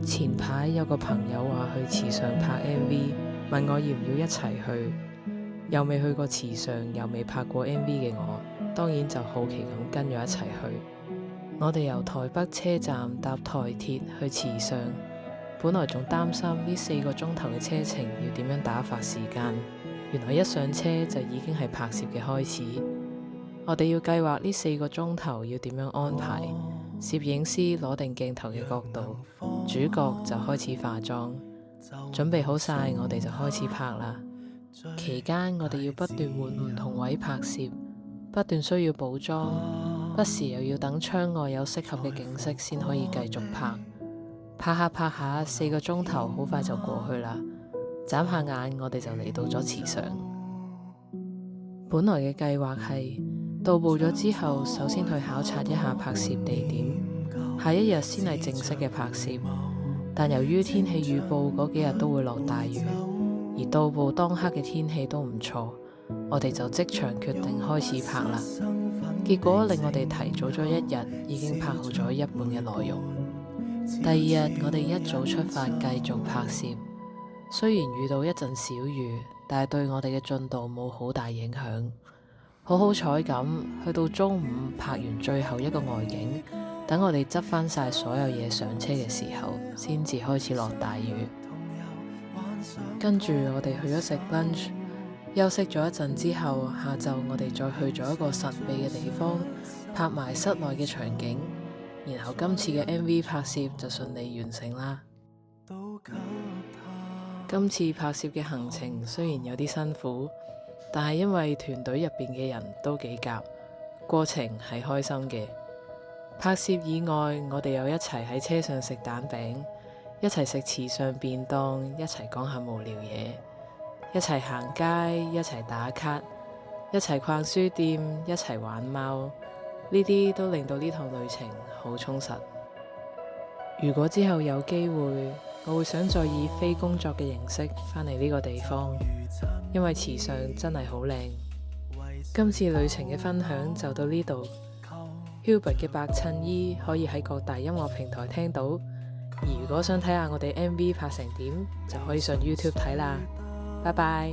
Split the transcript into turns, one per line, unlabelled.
前排有個朋友話去池上拍 MV，問我要唔要一齊去。又未去過池上，又未拍過 MV 嘅我，當然就好奇咁跟咗一齊去。我哋由台北車站搭台鐵去池上，本來仲擔心呢4個鐘頭嘅車程要點樣打發時間，原來一上車就已經係拍攝嘅開始。我哋要計劃呢4個鐘頭要點樣安排，攝影師攞定鏡頭嘅角度，主角就開始化妝，準備好晒我哋就開始拍啦。期間我哋要不斷換唔同位拍攝，不斷需要補妝，不時又要等窗外有適合嘅景色先可以繼續拍。拍下拍下4個鐘頭好快就過去啦，眨下眼我哋就嚟到咗池上。本來嘅計劃係到埗咗之後，首先去考察一下拍攝地點，下一日先係正式嘅拍攝。但由於天氣預報嗰幾日都會落大雨，而到埗當刻嘅天氣都唔錯，我哋就即場決定開始拍啦。結果令我哋提早咗1日已經拍好咗一半嘅內容。第2日我哋一早出發繼續拍攝，雖然遇到一陣小雨，但係對我哋嘅進度冇好大影響。好好彩咁，去到中午拍完最後一個外景，等我哋執返晒所有嘢上車嘅時候，先至開始落大雨。跟住我哋去咗食 lunch， 休息咗一陣之後，下晝我哋再去咗一個神秘嘅地方，拍埋室內嘅場景，然後今次嘅 MV 拍攝就順利完成啦。今次拍攝嘅行程雖然有啲辛苦，但係因為團隊入邊嘅人都幾夾，過程係開心嘅。拍攝以外，我哋又一齊喺車上食蛋餅，一齊食池上便當，一齊講下無聊嘢，一齊行街，一齊打卡，一齊逛書店，一齊玩貓，呢啲都令到呢趟旅程好充實。如果之後有機會，我會想再以非工作嘅形式返嚟呢個地方，因為池上真係好靚。今次旅程嘅分享就到呢度。Hubert 嘅白襯衣可以喺各大音樂平台聽到，而如果想睇下我哋 MV 拍成點，就可以上 YouTube 睇啦。拜拜。